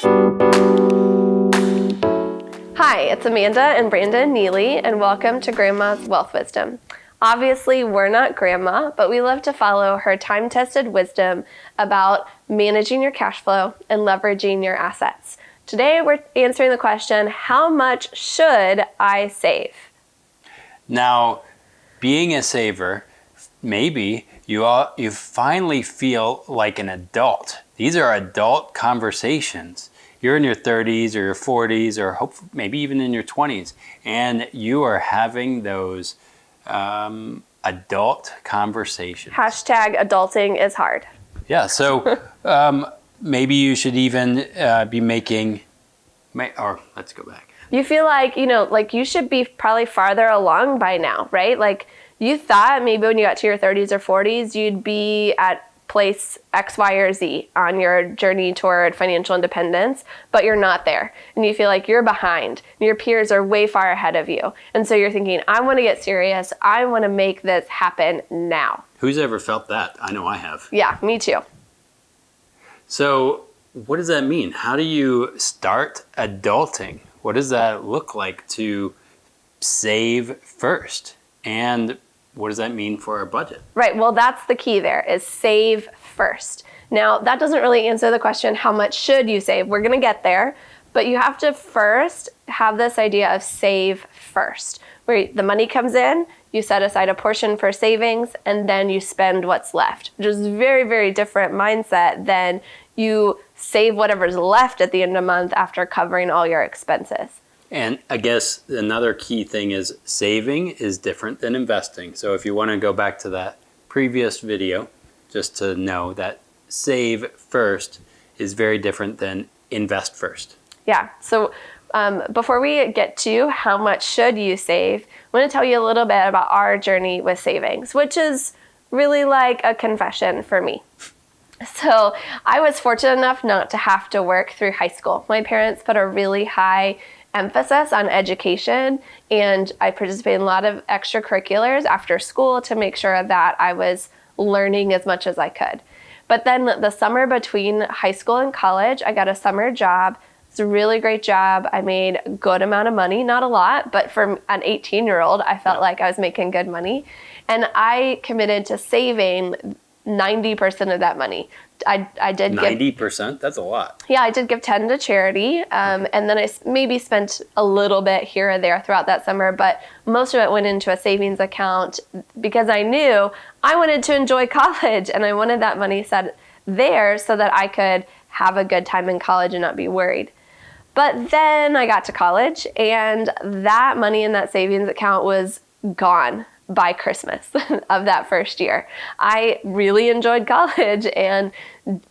Hi, it's Amanda and Brandon Neely, and welcome to Grandma's Wealth Wisdom. Obviously, we're not Grandma, but we love to follow her time-tested wisdom about managing your cash flow and leveraging your assets. Today, we're answering the question, how much should I save? Now, being a saver, maybe you finally feel like an adult. These are adult conversations. You're in your 30s or your 40s or maybe even in your 20s, and you are having those adult conversations. Hashtag adulting is hard. Yeah, so maybe you should even be making, or let's go back. You feel like, you should be probably farther along by now, right? Like you thought maybe when you got to your 30s or 40s, you'd be at place X, Y, or Z on your journey toward financial independence, but you're not there. And you feel like you're behind. Your peers are way far ahead of you. And so you're thinking, I want to get serious. I want to make this happen now. Who's ever felt that? I know I have. Yeah, me too. So what does that mean? How do you start adulting? What does that look like to save first? And what does that mean for our budget? Right. Well, that's the key there is save first. Now, that doesn't really answer the question, how much should you save? We're going to get there, but you have to first have this idea of save first, where the money comes in, you set aside a portion for savings, and then you spend what's left, which is a very, very different mindset than you save whatever's left at the end of the month after covering all your expenses. And I guess another key thing is saving is different than investing. So if you want to go back to that previous video, just to know that save first is very different than invest first. Yeah. So before we get to how much should you save, I want to tell you a little bit about our journey with savings, which is really like a confession for me. So I was fortunate enough not to have to work through high school. My parents put a really high emphasis on education, and I participated in a lot of extracurriculars after school to make sure that I was learning as much as I could. But then the summer between high school and college, I got a summer job. It's a really great job. I made a good amount of money, not a lot, but for an 18-year-old, I felt like I was making good money. And I committed to saving 90% of that money. I did 90%? That's a lot. Yeah, I did give 10 to charity, and then I maybe spent a little bit here or there throughout that summer, but most of it went into a savings account because I knew I wanted to enjoy college, and I wanted that money set there so that I could have a good time in college and not be worried. But then I got to college, and that money in that savings account was gone by Christmas of that first year. I really enjoyed college and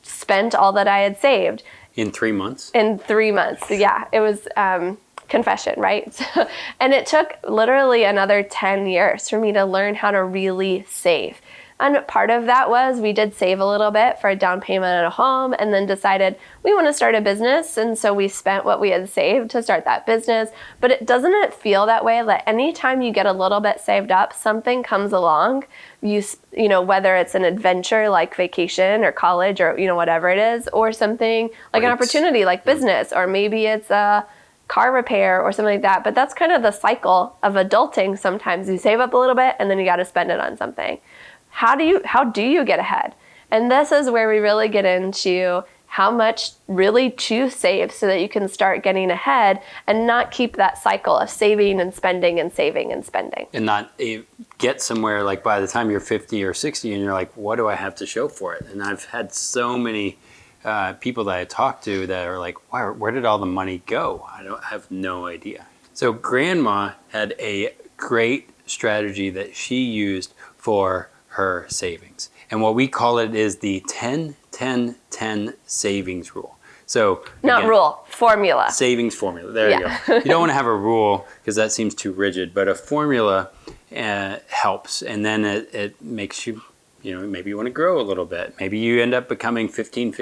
spent all that I had saved. In 3 months? In 3 months, yeah. It was confession, right? And it took literally another 10 years for me to learn how to really save. And part of that was we did save a little bit for a down payment on a home and then decided we want to start a business. And so we spent what we had saved to start that business. But doesn't it feel that way that anytime you get a little bit saved up, something comes along, you know, whether it's an adventure like vacation or college or, whatever it is, or something like an opportunity like business, or maybe it's a car repair or something like that. But that's kind of the cycle of adulting. Sometimes you save up a little bit and then you got to spend it on something. How do you get ahead? And this is where we really get into how much really to save so that you can start getting ahead and not keep that cycle of saving and spending and saving and spending. And not get somewhere like by the time you're 50 or 60 and you're like, what do I have to show for it? And I've had so many people that I talk to that are like, where did all the money go? I have no idea. So Grandma had a great strategy that she used for her savings. And what we call it is the 10-10-10 savings rule. So not again, rule, formula. Savings formula. There you go. You don't want to have a rule because that seems too rigid, but a formula helps. And then it makes you, maybe you want to grow a little bit. Maybe you end up becoming 15,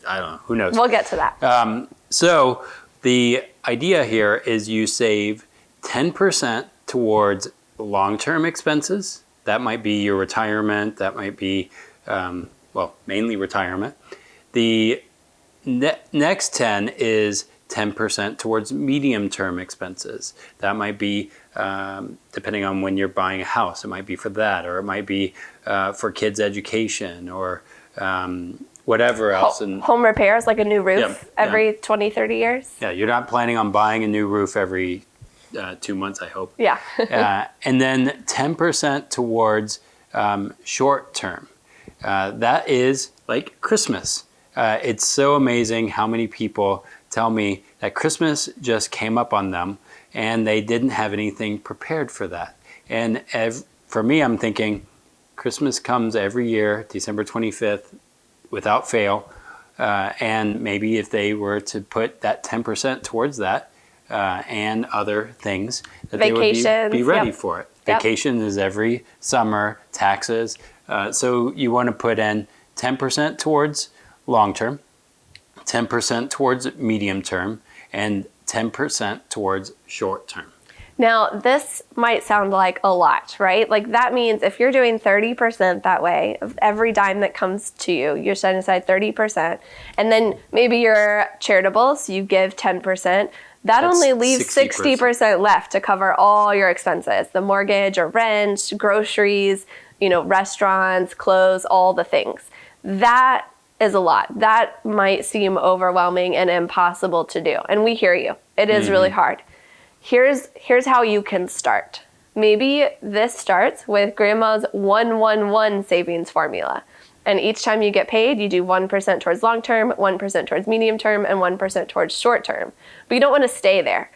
I don't know, who knows. We'll get to that. So the idea here is you save 10% towards long-term expenses. That might be your retirement. That might be, mainly retirement. The Next 10 is 10% towards medium-term expenses. That might be, depending on when you're buying a house, it might be for that, or it might be for kids' education, or whatever else. And home repairs, like a new roof every 20, 30 years. Yeah, you're not planning on buying a new roof every 2 months, I hope. Yeah. And then 10% towards short term. That is like Christmas. It's so amazing how many people tell me that Christmas just came up on them and they didn't have anything prepared for that. And for me, I'm thinking Christmas comes every year, December 25th, without fail. And maybe if they were to put that 10% towards that and other things, that Vacations, they would be ready yep. for it. Yep. Vacation is every summer, taxes. So you want to put in 10% towards long term, 10% towards medium term, and 10% towards short term. Now, this might sound like a lot, right? Like that means if you're doing 30% that way of every dime that comes to you, you're setting aside 30%, and then maybe you're charitable, so you give 10%. That's only leaves 60% left to cover all your expenses, the mortgage or rent, groceries, restaurants, clothes, all the things. That is a lot. That might seem overwhelming and impossible to do. And we hear you. It is really hard. Here's how you can start. Maybe this starts with grandma's 1-1-1 savings formula. And each time you get paid, you do 1% towards long term, 1% towards medium term, and 1% towards short term. But you don't want to stay there.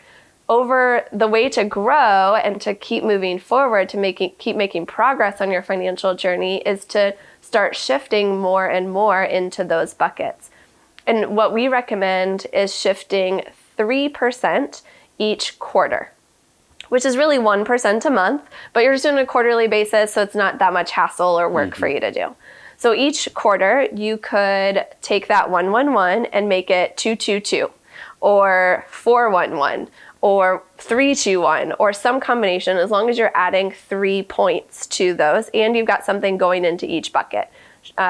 The way to grow and to keep moving forward, to keep making progress on your financial journey, is to start shifting more and more into those buckets. And what we recommend is shifting 3% each quarter, which is really 1% a month, but you're just doing a quarterly basis, so it's not that much hassle or work for you to do. So each quarter, you could take that 1-1-1 and make it 2-2-2, or 4-1-1, or 3-2-1, or some combination, as long as you're adding 3 points to those, and you've got something going into each bucket.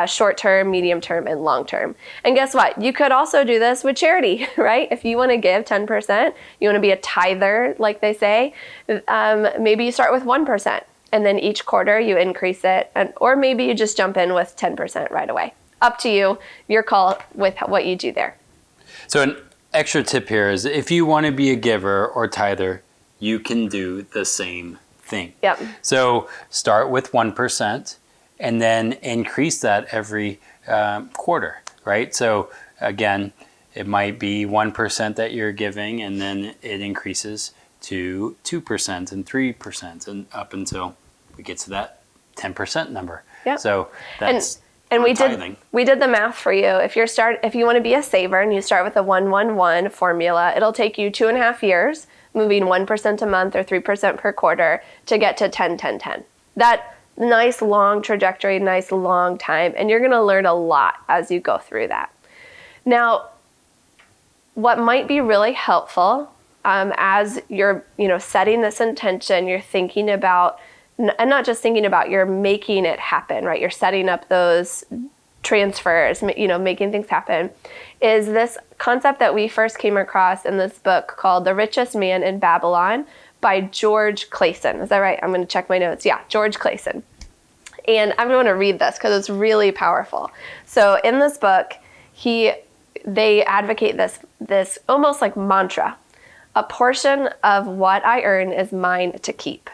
Short term, medium term, and long term. And guess what? You could also do this with charity, right? If you want to give 10%, you want to be a tither, like they say, maybe you start with 1%, and then each quarter you increase it, or maybe you just jump in with 10% right away. Up to you, your call with what you do there. So an extra tip here is if you want to be a giver or tither, you can do the same thing. Yep. So start with 1%. And then increase that every quarter, right? So again, it might be 1% that you're giving, and then it increases to 2% and 3%, and up until we get to that 10% number. Yep. So that's and we tithing. did the math for you. If you want to be a saver and you start with a 1-1-1 formula, it'll take you 2.5 years, moving 1% a month or 3% per quarter to get to 10-10-10. That nice long trajectory, nice long time, and you're going to learn a lot as you go through that. Now, what might be really helpful as you're setting this intention, you're thinking about, and not just thinking about, you're making it happen, right? You're setting up those transfers, making things happen, is this concept that we first came across in this book called The Richest Man in Babylon by George Clason. Is that right? I'm going to check my notes. Yeah, George Clason. And I'm going to read this because it's really powerful. So in this book, they advocate this almost like mantra. A portion of what I earn is mine to keep.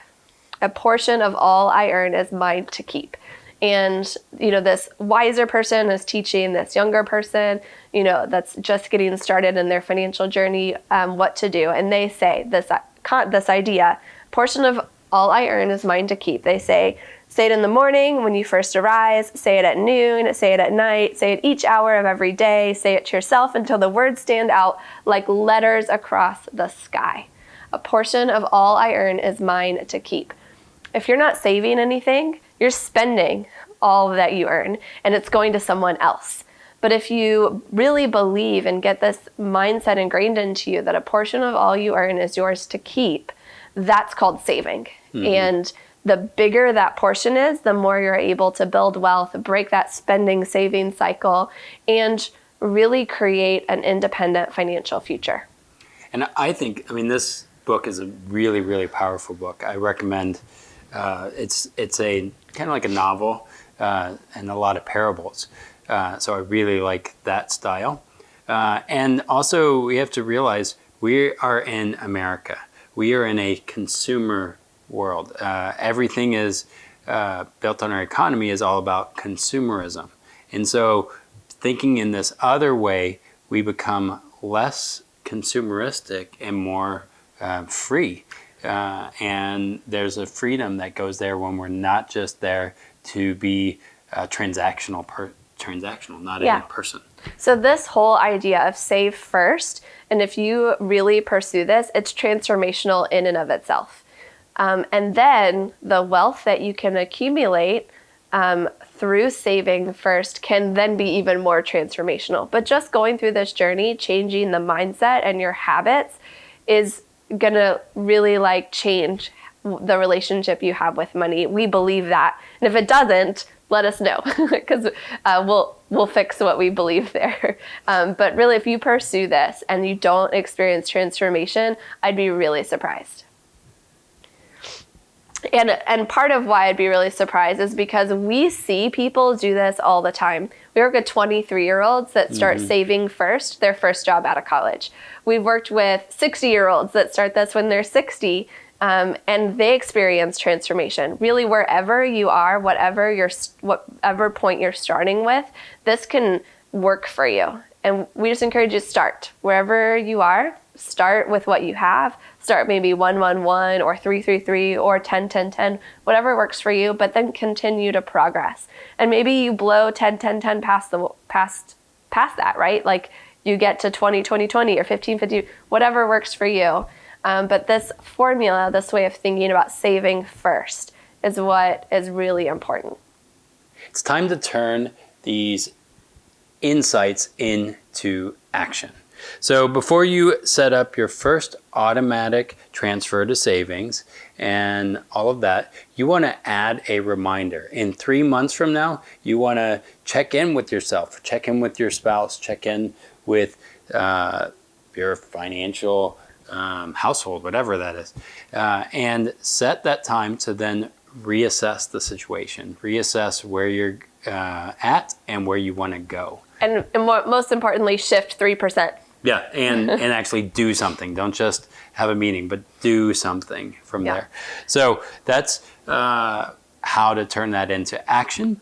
A portion of all I earn is mine to keep. And, this wiser person is teaching this younger person, that's just getting started in their financial journey, what to do. And they say this idea, portion of all I earn is mine to keep. They say it in the morning when you first arise, say it at noon, say it at night, say it each hour of every day, say it to yourself until the words stand out like letters across the sky. A portion of all I earn is mine to keep. If you're not saving anything, you're spending all that you earn, and it's going to someone else. But if you really believe and get this mindset ingrained into you that a portion of all you earn is yours to keep, that's called saving. Mm-hmm. And the bigger that portion is, the more you're able to build wealth, break that spending saving cycle, and really create an independent financial future. And I think, this book is a really, really powerful book. I recommend. It's a kind of like a novel and a lot of parables. So I really like that style. And also, we have to realize we are in America. We are in a consumer world. Everything is built on our economy is all about consumerism. And so thinking in this other way, we become less consumeristic and more free. And there's a freedom that goes there when we're not just there to be transactional, not a person. So this whole idea of save first, and if you really pursue this, it's transformational in and of itself. And then the wealth that you can accumulate through saving first can then be even more transformational. But just going through this journey, changing the mindset and your habits is going to really change the relationship you have with money. We believe that. And if it doesn't, let us know, because we'll fix what we believe there. But really, if you pursue this and you don't experience transformation, I'd be really surprised. And part of why I'd be really surprised is because we see people do this all the time. We work with 23-year-olds that start saving first, their first job out of college. We've worked with 60-year-olds that start this when they're 60, and they experience transformation. Really, wherever you are, whatever point you're starting with, this can work for you. And we just encourage you to start. Wherever you are, start with what you have. Start maybe 1-1-1 or 3-3-3 or 10-10-10, whatever works for you, but then continue to progress. And maybe you blow 10-10-10 past that, right? Like you get to 20-20-20 or 15-50, whatever works for you. But this formula, this way of thinking about saving first, is what is really important. It's time to turn these insights into action. So before you set up your first automatic transfer to savings and all of that, you want to add a reminder. In 3 months from now, you want to check in with yourself, check in with your spouse, check in with your financial household, whatever that is, and set that time to then reassess the situation, reassess where you're at and where you want to go. And most importantly, shift 3%. Yeah, and actually do something. Don't just have a meeting, but do something from there. So that's how to turn that into action.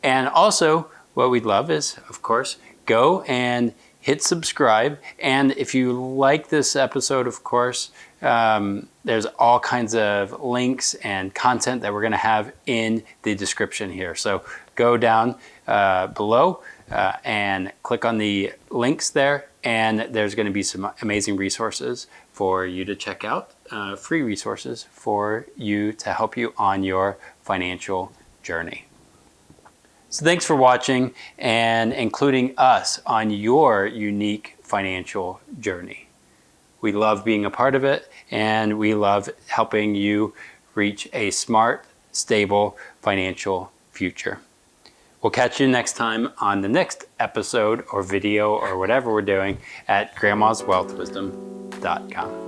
And also, what we'd love is, of course, go and hit subscribe. And if you like this episode, of course, there's all kinds of links and content that we're going to have in the description here. So go down below and click on the links there. And there's going to be some amazing resources for you to check out, free resources for you to help you on your financial journey. So thanks for watching and including us on your unique financial journey. We love being a part of it, and we love helping you reach a smart, stable financial future. We'll catch you next time on the next episode or video or whatever we're doing at grandmaswealthwisdom.com.